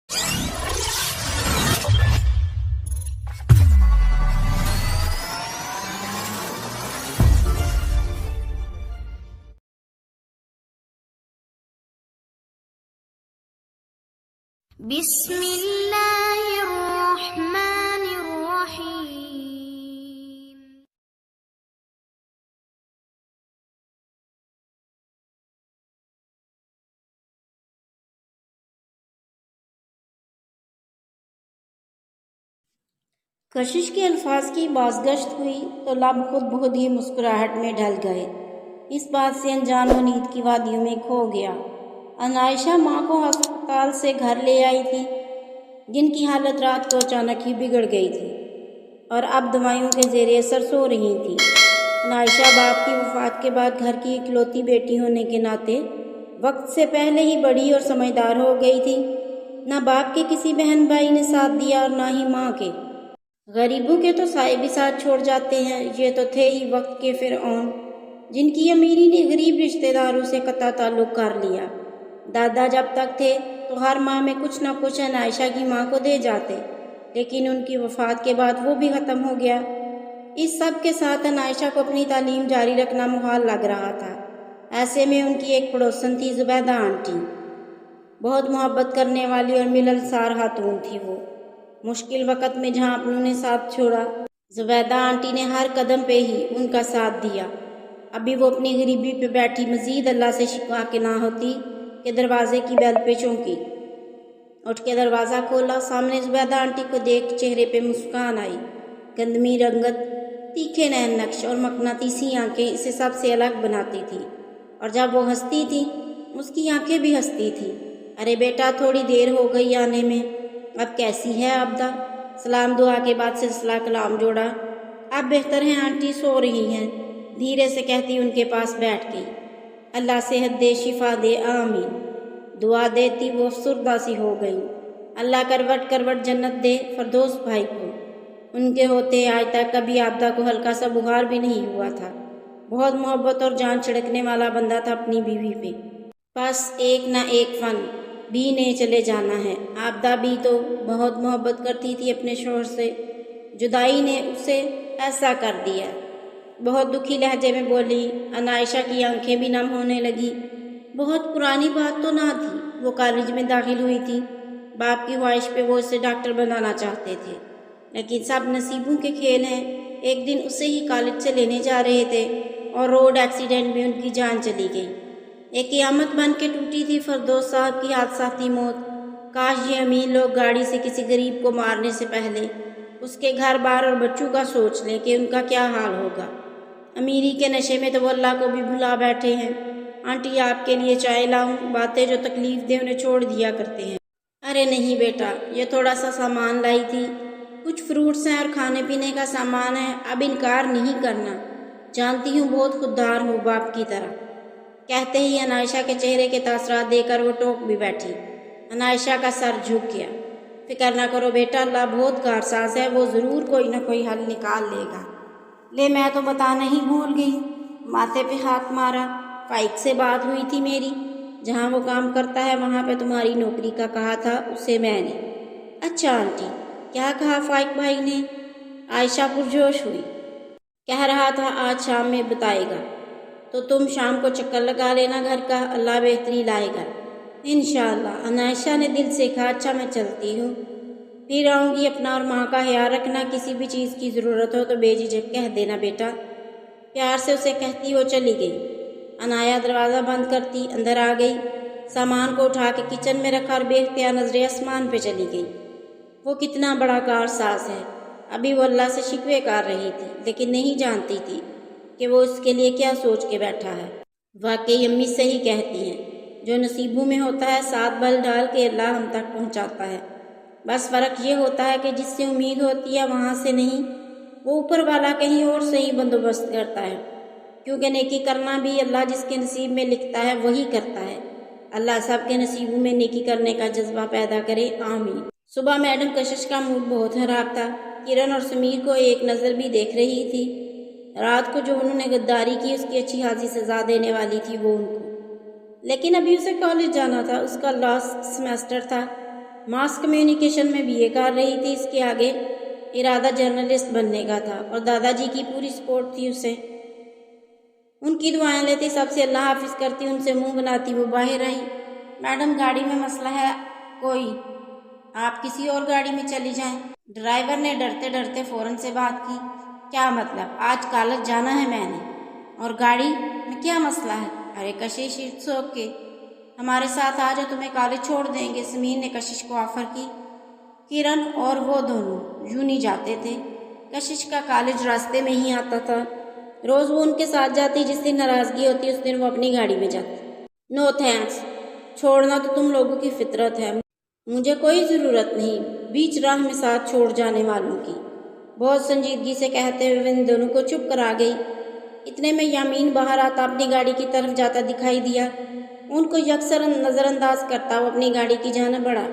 بسم اللہ الرحمن الرحیم۔ کشش کے الفاظ کی بازگشت ہوئی تو لب خود بہت ہی مسکراہٹ میں ڈھل گئے۔ اس بات سے انجان و نیند کی وادیوں میں کھو گیا۔ عائشہ ماں کو ہسپتال سے گھر لے آئی تھی، جن کی حالت رات کو اچانک ہی بگڑ گئی تھی اور اب دوائیوں کے زیر اثر سو رہی تھی۔ عائشہ باپ کی وفات کے بعد گھر کی اکلوتی بیٹی ہونے کے ناطے وقت سے پہلے ہی بڑی اور سمجھدار ہو گئی تھی۔ نہ باپ کے کسی بہن بھائی نے ساتھ دیا اور نہ ہی ماں کے۔ غریبوں کے تو سائے بھی ساتھ چھوڑ جاتے ہیں، یہ تو تھے ہی وقت کے فرعون، جن کی امیری نے غریب رشتہ داروں سے قطع تعلق کر لیا۔ دادا جب تک تھے تو ہر ماہ میں کچھ نہ کچھ عائشہ کی ماں کو دے جاتے، لیکن ان کی وفات کے بعد وہ بھی ختم ہو گیا۔ اس سب کے ساتھ عائشہ کو اپنی تعلیم جاری رکھنا محال لگ رہا تھا۔ ایسے میں ان کی ایک پڑوسن تھی زبیدہ آنٹی، بہت محبت کرنے والی اور ملنسار خاتون تھی وہ۔ مشکل وقت میں جہاں اپنوں نے ساتھ چھوڑا، زبیدہ آنٹی نے ہر قدم پہ ہی ان کا ساتھ دیا۔ ابھی وہ اپنی غریبی پہ بیٹھی مزید اللہ سے شکوا کے نہ ہوتی کہ دروازے کی بیل پہ چونکی۔ اٹھ کے دروازہ کھولا، سامنے زبیدہ آنٹی کو دیکھ چہرے پہ مسکان آئی۔ گندمی رنگت، تیکھے نین نقش اور مقناطیسی آنکھیں اسے سب سے الگ بناتی تھی، اور جب وہ ہنستی تھی اس کی آنکھیں بھی ہنستی تھی۔ ارے بیٹا، تھوڑی دیر ہو گئی آنے میں، اب کیسی ہے عابدہ؟ سلام دعا کے بعد سلسلہ کلام جوڑا۔ اب بہتر ہے آنٹی، سو رہی ہیں، دھیرے سے کہتی ان کے پاس بیٹھ گئی۔ اللہ صحت دے، شفا دے، آمین۔ دعا دیتی وہ افسردہ سی ہو گئی۔ اللہ کروٹ کروٹ جنت دے فردوس بھائی کو۔ ان کے ہوتے آج تک کبھی عابدہ کو ہلکا سا بخار بھی نہیں ہوا تھا۔ بہت محبت اور جان چھڑکنے والا بندہ تھا اپنی بیوی پہ۔ بس ایک نہ ایک فن بھی نے چلے جانا ہے۔ عابدہ بھی تو بہت محبت کرتی تھی اپنے شوہر سے، جدائی نے اسے ایسا کر دیا۔ بہت دکھی لہجے میں بولی۔ عائشہ کی آنکھیں بھی نم ہونے لگی۔ بہت پرانی بات تو نہ تھی، وہ کالج میں داخل ہوئی تھی۔ باپ کی خواہش پہ وہ اسے ڈاکٹر بنانا چاہتے تھے، لیکن سب نصیبوں کے کھیل ہیں۔ ایک دن اسے ہی کالج سے لینے جا رہے تھے اور روڈ ایکسیڈنٹ میں ان کی جان چلی گئی۔ ایک قیامت بن کے ٹوٹی تھی فردوس صاحب کی حادثاتی موت۔ کاش یہ امیر لوگ گاڑی سے کسی غریب کو مارنے سے پہلے اس کے گھر بار اور بچوں کا سوچ لیں کہ ان کا کیا حال ہوگا۔ امیری کے نشے میں تو وہ اللہ کو بھی بھلا بیٹھے ہیں۔ آنٹی آپ کے لیے چائے لاؤں؟ باتیں جو تکلیف دیں انہیں چھوڑ دیا کرتے ہیں۔ ارے نہیں بیٹا، یہ تھوڑا سا سامان لائی تھی، کچھ فروٹس ہیں اور کھانے پینے کا سامان ہے، اب انکار نہیں کرنا، جانتی ہوں بہت خوددار ہوں باپ کی طرح۔ کہتے ہی عائشہ کے چہرے کے تاثرات دے کر وہ ٹوک بھی بیٹھی۔ عائشہ کا سر جھک گیا۔ فکر نہ کرو بیٹا، اللہ بہت کارساز ہے، وہ ضرور کوئی نہ کوئی حل نکال لے گا۔ لے میں تو بتانا ہی بھول گئی، ماتھے پہ ہاتھ مارا۔ فائق سے بات ہوئی تھی میری، جہاں وہ کام کرتا ہے وہاں پہ تمہاری نوکری کا کہا تھا اسے میں نے۔ اچھا آنٹی، کیا کہا فائق بھائی نے؟ عائشہ پرجوش ہوئی۔ کہہ رہا تھا آج شام میں بتائے گا، تو تم شام کو چکر لگا لینا گھر کا، اللہ بہتری لائے گا انشاءاللہ۔ عائشہ نے دل سے کہا اچھا میں چلتی ہوں، پھر آؤں گی، اپنا اور ماں کا خیال رکھنا، کسی بھی چیز کی ضرورت ہو تو بے جھجک کہہ دینا بیٹا۔ پیار سے اسے کہتی وہ چلی گئی۔ عنایا دروازہ بند کرتی اندر آ گئی، سامان کو اٹھا کے کچن میں رکھا اور بے اختیار نظریں آسمان پہ چلی گئی۔ وہ کتنا بڑا کارساز ہے۔ ابھی وہ اللہ سے شکوے کر رہی تھی، لیکن نہیں جانتی تھی کہ وہ اس کے لیے کیا سوچ کے بیٹھا ہے۔ واقعی امی صحیح کہتی ہیں، جو نصیبوں میں ہوتا ہے ساتھ بل ڈال کے اللہ ہم تک پہنچاتا ہے۔ بس فرق یہ ہوتا ہے کہ جس سے امید ہوتی ہے وہاں سے نہیں، وہ اوپر والا کہیں اور سے ہی بندوبست کرتا ہے، کیونکہ نیکی کرنا بھی اللہ جس کے نصیب میں لکھتا ہے وہی کرتا ہے۔ اللہ سب کے نصیبوں میں نیکی کرنے کا جذبہ پیدا کرے، آمین۔ صبح میڈم کشش کا موڈ بہت خراب تھا۔ کرن اور سمیر کو ایک نظر بھی دیکھ رہی تھی۔ رات کو جو انہوں نے غداری کی اس کی اچھی خاصی سزا دینے والی تھی وہ ان کو، لیکن ابھی اسے کالج جانا تھا، اس کا لاسٹ سیمیسٹر تھا۔ ماس کمیونیکیشن میں BA کر رہی تھی. اس کے آگے ارادہ جرنلسٹ بننے کا تھا اور دادا جی کی پوری سپورٹ تھی اسے. ان کی دعائیں لیتی، سب سے اللہ حافظ کرتی، ان سے منہ بناتی وہ باہر آئی. میڈم گاڑی میں مسئلہ ہے کوئی، آپ کسی اور گاڑی میں چلی جائیں. ڈرائیور نے ڈرتے ڈرتے فوراً سے بات کی. کیا مطلب؟ آج کالج جانا ہے میں نے، اور گاڑی میں کیا مسئلہ ہے؟ ارے کشش اٹس اوکے، ہمارے ساتھ آ جا، تمہیں کالج چھوڑ دیں گے. سمیر نے کشش کو آفر کی. کرن اور وہ دونوں یوں نہیں جاتے تھے. کشش کا کالج راستے میں ہی آتا تھا. روز وہ ان کے ساتھ جاتی. جس دن ناراضگی ہوتی اس دن وہ اپنی گاڑی میں جاتی. نو تھینکس، چھوڑنا تو تم لوگوں کی فطرت ہے، مجھے کوئی ضرورت نہیں بیچ راہ میں ساتھ چھوڑ جانے والوں کی. بہت سنجیدگی سے کہتے ہوئے ان دونوں کو چپ کرا گئی. اتنے میں یامین باہر آتا اپنی گاڑی کی طرف جاتا دکھائی دیا. ان کو یکسر نظر انداز کرتا وہ اپنی گاڑی کی جانب بڑھا.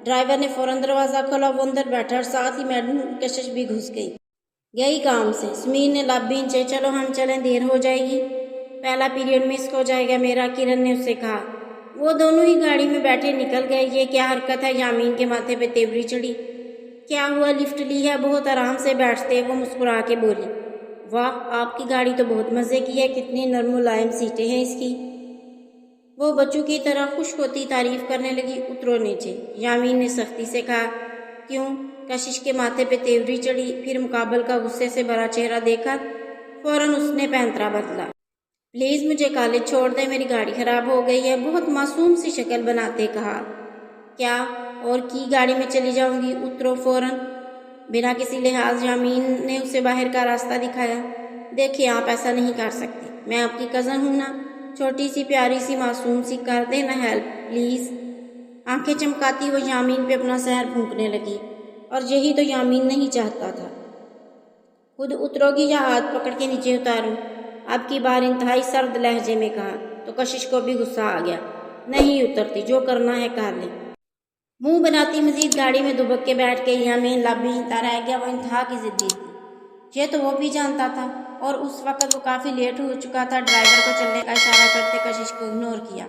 ڈرائیور نے فوراً دروازہ کھولا. وہ اندر بیٹھا اور ساتھ ہی میڈم کشش بھی گھس گئی کام سے. سمیر نے لب بھینچے. چلو ہم چلیں، دیر ہو جائے گی، پہلا پیریڈ مس ہو جائے گا میرا، کرن نے اسے کہا. وہ دونوں ہی گاڑی میں بیٹھے نکل گئے. یہ کیا حرکت ہے؟ یامین کے ماتھے پہ تیوری چڑھی. کیا ہوا؟ لفٹ لی ہے؟ بہت آرام سے بیٹھتے وہ مسکرا کے بولی. واہ، آپ کی گاڑی تو بہت مزے کی ہے، کتنی نرم ملائم سیٹیں ہیں اس کی. وہ بچوں کی طرح خوش ہوتی تعریف کرنے لگی. اترو نیچے، یامین نے سختی سے کہا. کیوں؟ کشش کے ماتھے پہ تیوری چڑھی. پھر مقابل کا غصے سے بھرا چہرہ دیکھا. فوراً اس نے پینترا بدلا. پلیز مجھے کالج چھوڑ دیں، میری گاڑی خراب ہو گئی ہے. بہت معصوم سی شکل بناتے کہا. کیا؟ اور کی گاڑی میں چلی جاؤں گی. اترو فوراً. بنا کسی لحاظ یامین نے اسے باہر کا راستہ دکھایا. دیکھیے آپ ایسا نہیں کر سکتے، میں آپ کی کزن ہوں نا. چھوٹی سی پیاری سی معصوم سی کر دے نا ہیلپ پلیز. آنکھیں چمکاتی وہ یامین پہ اپنا زہر پھونکنے لگی. اور یہی تو یامین نہیں چاہتا تھا. خود اترو گی یا ہاتھ پکڑ کے نیچے اتاروں؟ اب کی بار انتہائی سرد لہجے میں کہا. تو کشش کو بھی غصہ آ گیا. نہیں اترتی، جو کرنا ہے کر لے. منہ بناتی مزید گاڑی میں دبک کے بیٹھ کے. یامین لب بھینچتا رہ گیا. وہ انتہا کی ضدی تھی، یہ تو وہ بھی جانتا تھا، اور اس وقت وہ کافی لیٹ ہو چکا تھا. ڈرائیور کو چلنے کا اشارہ کرتے کشش کو اگنور کیا.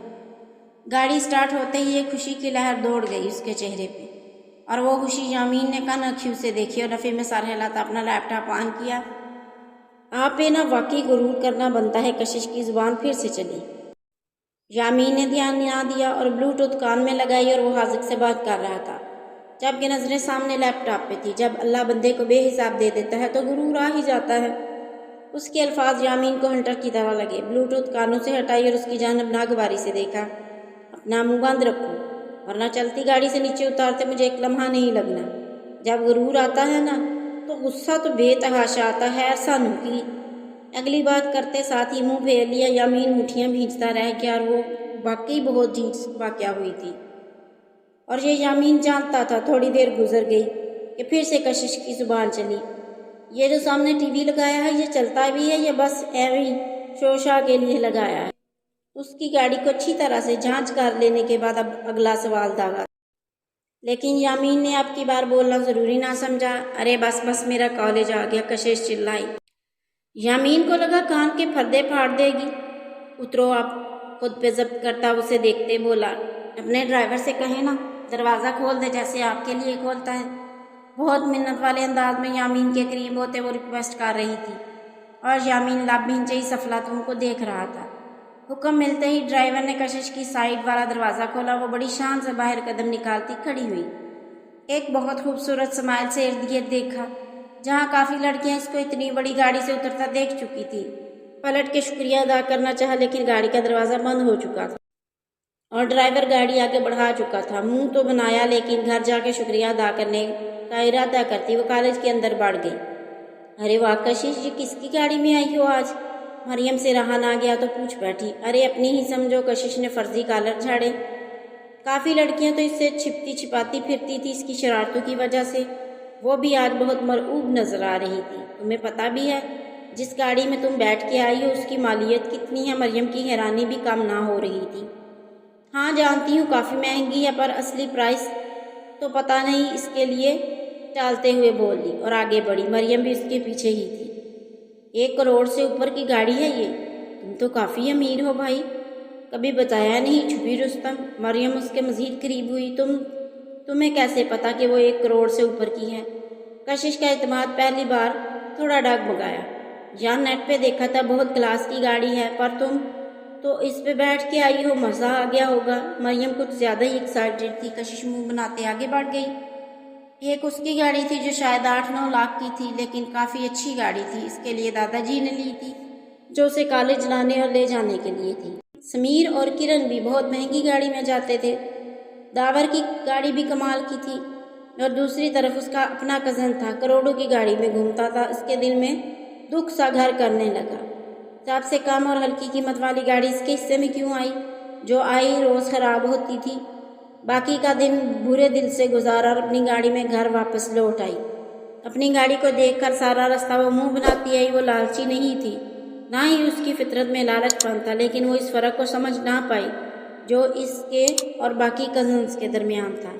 گاڑی سٹارٹ ہوتے ہی ایک خوشی کی لہر دوڑ گئی اس کے چہرے پہ، اور وہ خوشی یامین نے کن اکھیوں سے دیکھی اور نفی میں سر ہلاتا اپنا لیپ ٹاپ آن کیا. آپ پہ نا واقعی غرور کرنا بنتا ہے. کشش کی زبان پھر سے چلی. یامین نے دھیان نہ دیا اور بلوٹوتھ کان میں لگائی اور وہ حاذق سے بات کر رہا تھا، جبکہ نظریں سامنے لیپ ٹاپ پہ تھی. جب اللہ بندے کو بے حساب دے دیتا ہے تو غرور آ ہی جاتا ہے. اس کے الفاظ یامین کو ہنٹر کی طرح لگے. بلوٹوتھ کانوں سے ہٹائی اور اس کی جانب ناگواری سے دیکھا. اپنا منہ بند رکھو ورنہ چلتی گاڑی سے نیچے اتارتے مجھے ایک لمحہ نہیں لگنا. جب غرور آتا ہے نا تو غصہ تو بے تحاشا آتا ہے. ایسا نکلی. اگلی بات کرتے ساتھ ہی منہ پھیر لیا. یامین مٹھیاں بھینچتا رہ گیا اور وہ واقعی بہت ڈھیٹ واقعہ ہوئی تھی، اور یہ یامین جانتا تھا. تھوڑی دیر گزر گئی کہ پھر سے کشش کی زبان چلی. یہ جو سامنے ٹی وی لگایا ہے یہ چلتا بھی ہے یا بس ایویں شوشا کے لیے لگایا ہے؟ اس کی گاڑی کو اچھی طرح سے جانچ کر لینے کے بعد اب اگلا سوال داغا. لیکن یامین نے اب کی بار بولنا ضروری نہ سمجھا. ارے بس میرا کالج آ گیا، کشش چلائی. یامین کو لگا کان کے پردے پھاڑ دے گی. اترو آپ. خود پہ ضبط کرتا اسے دیکھتے بولا. اپنے ڈرائیور سے کہیں نا دروازہ کھول دے جیسے آپ کے لیے کھولتا ہے. بہت منت والے انداز میں یامین کے قریب ہوتے وہ ریکویسٹ کر رہی تھی، اور یامین لب بھینچے اس افلاطون کو دیکھ رہا تھا. حکم ملتے ہی ڈرائیور نے کشش کی سائیڈ والا دروازہ کھولا. وہ بڑی شان سے باہر قدم نکالتی کھڑی ہوئی. ایک بہت خوبصورت سمائل سے ارد گرد دیکھا. جہاں کافی لڑکیاں اس کو اتنی بڑی گاڑی سے اترتا دیکھ چکی تھی. پلٹ کے شکریہ ادا کرنا چاہا لیکن گاڑی کا دروازہ بند ہو چکا تھا اور ڈرائیور گاڑی آگے بڑھا چکا تھا. منہ تو بنایا لیکن گھر جا کے شکریہ ادا کرنے کا ارادہ کرتی وہ کالج کے اندر بڑھ گئی. ارے واہ کشش، یہ کس کی گاڑی میں آئی ہو آج؟ مریم سے رہا نہ گیا تو پوچھ بیٹھی. ارے اپنی ہی سمجھو. کشش نے فرضی کالر جھاڑے. کافی لڑکیاں تو اس سے چھپتی چھپاتی پھرتی تھی اس کی شرارتوں کی وجہ سے. وہ بھی آج بہت مرعوب نظر آ رہی تھی. تمہیں پتہ بھی ہے جس گاڑی میں تم بیٹھ کے آئی ہو اس کی مالیت کتنی ہے؟ مریم کی حیرانی بھی کم نہ ہو رہی تھی. ہاں جانتی ہوں کافی مہنگی ہے، پر اصلی پرائس تو پتہ نہیں. اس کے لیے ٹالتے ہوئے بول دی اور آگے بڑھی. مریم بھی اس کے پیچھے ہی تھی. 1 کروڑ سے اوپر کی گاڑی ہے یہ. تم تو کافی امیر ہو بھائی. کبھی بتایا نہیں. چھپی رستم. مریم اس کے مزید قریب ہوئی. تم تمہیں کیسے پتا کہ وہ 1 کروڑ سے اوپر کی ہے؟ کشش کا اعتماد پہلی بار تھوڑا ڈگمگایا۔ یہاں نیٹ پہ دیکھا تھا بہت کلاس کی گاڑی ہے، پر تم تو اس پہ بیٹھ کے آئی ہو، مزہ آ گیا ہوگا۔ مریم کچھ زیادہ ہی ایکسائٹڈ تھی۔ کشش منہ بناتے آگے بڑھ گئی۔ ایک اس کی گاڑی تھی جو شاید 8-9 لاکھ کی تھی، لیکن کافی اچھی گاڑی تھی۔ اس کے لیے دادا جی نے لی تھی، جو اسے کالج لانے اور لے جانے کے لیے تھی۔ سمیر اور کرن بھی بہت مہنگی گاڑی میں جاتے تھے۔ داور کی گاڑی بھی کمال کی تھی، اور دوسری طرف اس کا اپنا کزن تھا، کروڑوں کی گاڑی میں گھومتا تھا۔ اس کے دل میں دکھ سا گھر کرنے لگا۔ سب سے کم اور ہلکی قیمت والی گاڑی اس کے حصے میں کیوں آئی؟ جو آئی روز خراب ہوتی تھی۔ باقی کا دن برے دل سے گزارا اور اپنی گاڑی میں گھر واپس لوٹ آئی۔ اپنی گاڑی کو دیکھ کر سارا راستہ وہ منہ بناتی آئی۔ وہ لالچی نہیں تھی، نہ ہی اس کی فطرت میں لالچ پن تھا، لیکن وہ اس فرق کو سمجھ نہ پائی جو اس کے اور باقی کزنز کے درمیان تھا۔